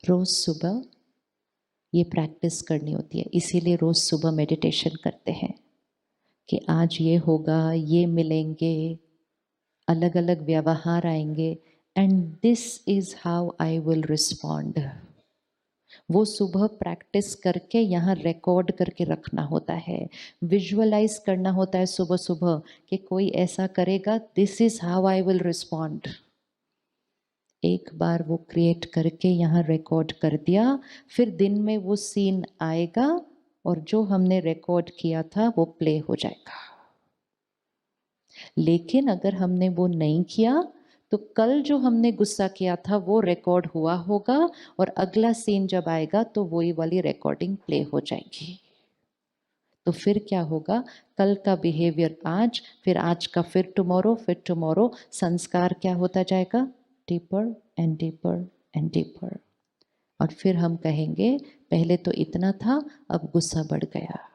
रोज सुबह ये प्रैक्टिस करनी होती है, इसीलिए रोज सुबह मेडिटेशन करते हैं कि आज ये होगा, ये मिलेंगे, अलग अलग व्यवहार आएंगे, and this is how I will respond. वो सुबह प्रैक्टिस करके यहाँ रिकॉर्ड करके रखना होता है, विजुअलाइज करना होता है सुबह सुबह कि कोई ऐसा करेगा, this is how I will respond. एक बार वो क्रिएट करके यहाँ रिकॉर्ड कर दिया, फिर दिन में वो सीन आएगा और जो हमने रिकॉर्ड किया था वो प्ले हो जाएगा। लेकिन अगर हमने वो नहीं किया तो कल जो हमने गुस्सा किया था वो रिकॉर्ड हुआ होगा और अगला सीन जब आएगा तो वही वाली रिकॉर्डिंग प्ले हो जाएगी। तो फिर क्या होगा, कल का बिहेवियर आज, फिर आज का फिर टुमारो, संस्कार क्या होता जाएगा, deeper and deeper and deeper. और फिर हम कहेंगे पहले तो इतना था, अब गुस्सा बढ़ गया।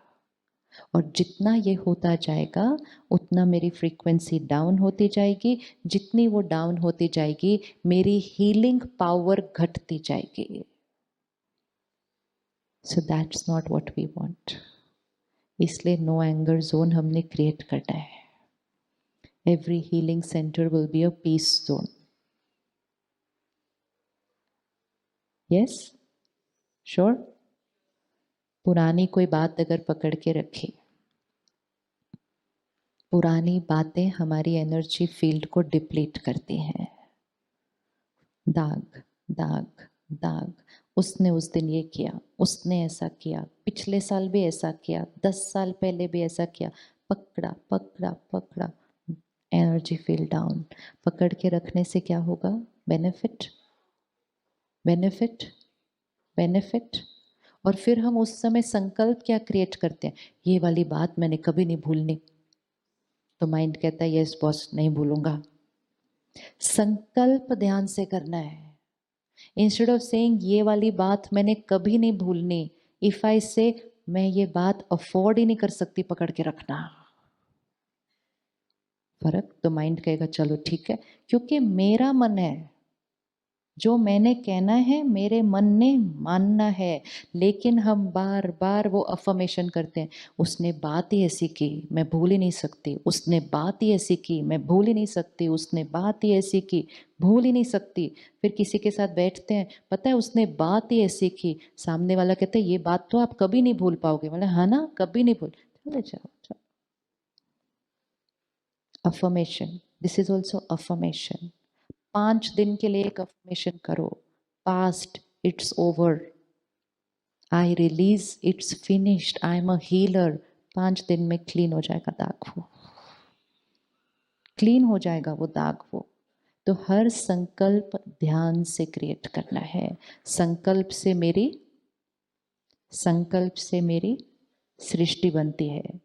और जितना ये होता जाएगा उतना मेरी फ्रीक्वेंसी डाउन होती जाएगी, जितनी वो डाउन होती जाएगी मेरी हीलिंग पावर घटती जाएगी। So that's not what we want. इसलिए नो एंगर जोन हमने क्रिएट करना है। Every healing centre will be a peace zone. Yes, sure. पुरानी कोई बात अगर पकड़ के रखे, पुरानी बातें हमारी एनर्जी फील्ड को डिप्लीट करती हैं। दाग दाग दाग, उसने उस दिन ये किया, उसने ऐसा किया, पिछले साल भी ऐसा किया, 10 साल पहले भी ऐसा किया, पकड़ा पकड़ा पकड़ा, एनर्जी फील्ड डाउन। पकड़ के रखने से क्या होगा, बेनिफिट बेनिफिट बेनिफिट। और फिर हम उस समय संकल्प क्या क्रिएट करते हैं, ये वाली बात मैंने कभी नहीं भूलनी। तो माइंड कहता है यस बॉस, नहीं भूलूंगा। संकल्प ध्यान से करना है। इंस्टेड ऑफ सेइंग ये वाली बात मैंने कभी नहीं भूलनी, इफ आई से मैं ये बात अफोर्ड ही नहीं कर सकती पकड़ के रखना। फर्क, तो माइंड कहेगा चलो ठीक है, क्योंकि मेरा मन है, जो मैंने कहना है मेरे मन ने मानना है। लेकिन हम बार बार वो अफर्मेशन करते हैं, उसने बात ही ऐसी की, मैं भूल ही नहीं सकती, उसने बात ही ऐसी की, मैं भूल ही नहीं सकती, उसने बात ही ऐसी की, भूल ही नहीं सकती। फिर किसी के साथ बैठते हैं, पता है उसने बात ही ऐसी की, सामने वाला कहते हैं ये बात तो आप कभी नहीं भूल पाओगे, मतलब हाँ ना, कभी नहीं भूल, चले जाओ। Affirmation, this is also affirmation. 5 दिन के लिए एक अफर्मेशन करो, past, it's over, I release, it's finished, I am a healer. 5 दिन में क्लीन हो जाएगा दाग, वो क्लीन हो जाएगा वो दाग वो। तो हर संकल्प ध्यान से क्रिएट करना है। संकल्प से मेरी सृष्टि बनती है।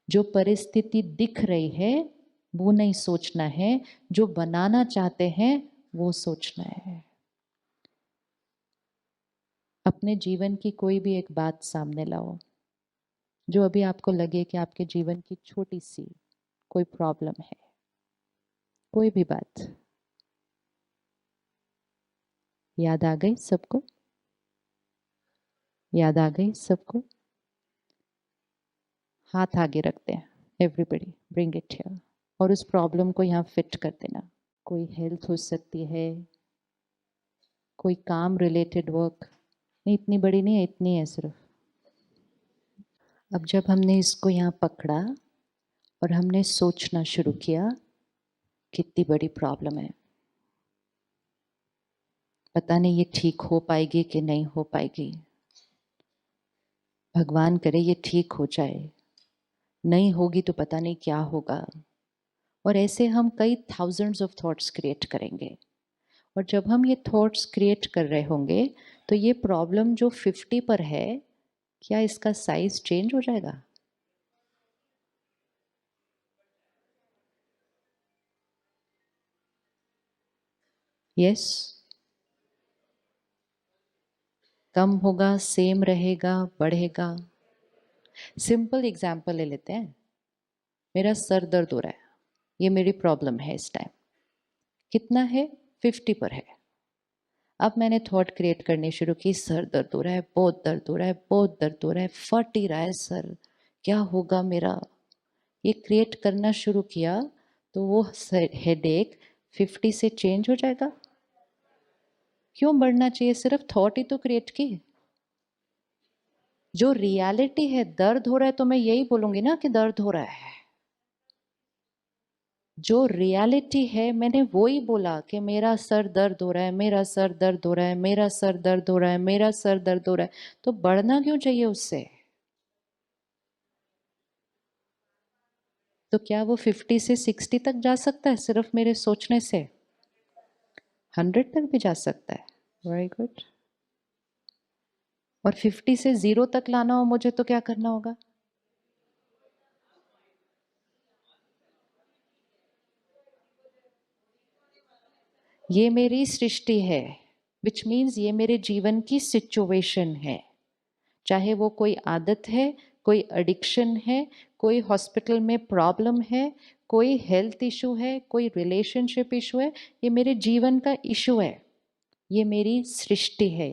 जो परिस्थिति दिख रही है वो नहीं सोचना है, जो बनाना चाहते हैं वो सोचना है। अपने जीवन की कोई भी एक बात सामने लाओ, जो अभी आपको लगे कि आपके जीवन की छोटी सी कोई प्रॉब्लम है, कोई भी बात याद आ गई सबको, याद आ गई सबको। हाथ आगे रखते हैं, एवरीबडी ब्रिंग इट हियर, और उस प्रॉब्लम को यहाँ फिट कर देना। कोई हेल्थ हो सकती है, कोई काम रिलेटेड वर्क, नहीं इतनी बड़ी नहीं है, इतनी है सिर्फ। अब जब हमने इसको यहाँ पकड़ा और हमने सोचना शुरू किया, कितनी बड़ी प्रॉब्लम है, पता नहीं ये ठीक हो पाएगी कि नहीं हो पाएगी, भगवान करे ये ठीक हो जाए, नहीं होगी तो पता नहीं क्या होगा। और ऐसे हम कई थाउजेंड्स ऑफ थॉट्स क्रिएट करेंगे। और जब हम ये थॉट्स क्रिएट कर रहे होंगे तो ये प्रॉब्लम जो 50 पर है, क्या इसका साइज चेंज हो जाएगा? यस, कम होगा, सेम रहेगा, बढ़ेगा? सिंपल एग्जाम्पल ले लेते हैं, मेरा सर दर्द हो रहा है, ये मेरी प्रॉब्लम है इस टाइम, कितना है, 50 पर है। अब मैंने थॉट क्रिएट करनी शुरू की, सर दर्द हो रहा है, बहुत दर्द हो रहा है, बहुत दर्द हो रहा है, फट ही रहा है सर, क्या होगा मेरा। ये क्रिएट करना शुरू किया तो वो हेडेक 50 से चेंज हो जाएगा। क्यों बढ़ना चाहिए, सिर्फ थॉट ही तो क्रिएट की। जो रियलिटी है, दर्द हो रहा है तो मैं यही बोलूंगी ना कि दर्द हो रहा है। जो रियलिटी है मैंने वो ही बोला कि मेरा सर दर्द हो रहा है, मेरा सर दर्द हो रहा है, मेरा सर दर्द हो रहा है, मेरा सर दर्द हो रहा है। तो बढ़ना क्यों चाहिए उससे। तो क्या वो 50 से 60 तक जा सकता है सिर्फ मेरे सोचने से। 100 तक भी जा सकता है। Very good. और 50 से 0 तक लाना हो मुझे तो क्या करना होगा। ये मेरी सृष्टि है, विच मीन्स ये मेरे जीवन की सिचुएशन है। चाहे वो कोई आदत है, कोई एडिक्शन है, कोई हॉस्पिटल में प्रॉब्लम है, कोई हेल्थ इशू है, कोई रिलेशनशिप इशू है, ये मेरे जीवन का इशू है। ये मेरी सृष्टि है।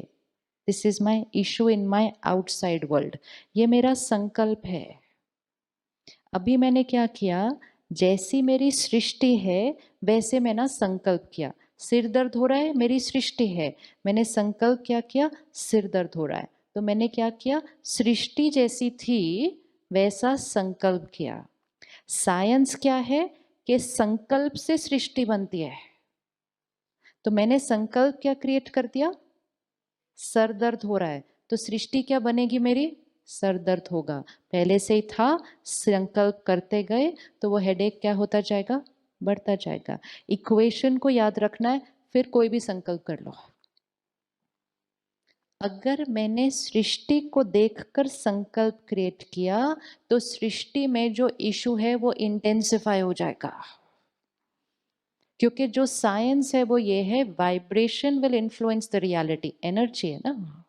This is my issue in my outside world. ये मेरा संकल्प है। अभी मैंने क्या किया, जैसी मेरी सृष्टि है वैसे मैंने संकल्प किया। सिर दर्द हो रहा है, मेरी सृष्टि है, मैंने संकल्प क्या किया, सिर दर्द हो रहा है, तो मैंने क्या किया, सृष्टि जैसी थी वैसा संकल्प किया। साइंस क्या है कि संकल्प से सृष्टि बनती है। तो मैंने संकल्प क्या क्रिएट कर दिया, सर दर्द हो रहा है, तो सृष्टि क्या बनेगी मेरी, सर दर्द होगा। पहले से ही था, संकल्प करते गए तो वो हेडेक क्या होता जाएगा, बढ़ता जाएगा। इक्वेशन को याद रखना है, फिर कोई भी संकल्प कर लो। अगर मैंने सृष्टि को देखकर संकल्प क्रिएट किया तो सृष्टि में जो इशू है वो इंटेंसिफाई हो जाएगा। क्योंकि जो साइंस है वो ये है, vibration will influence the reality, energy है ना।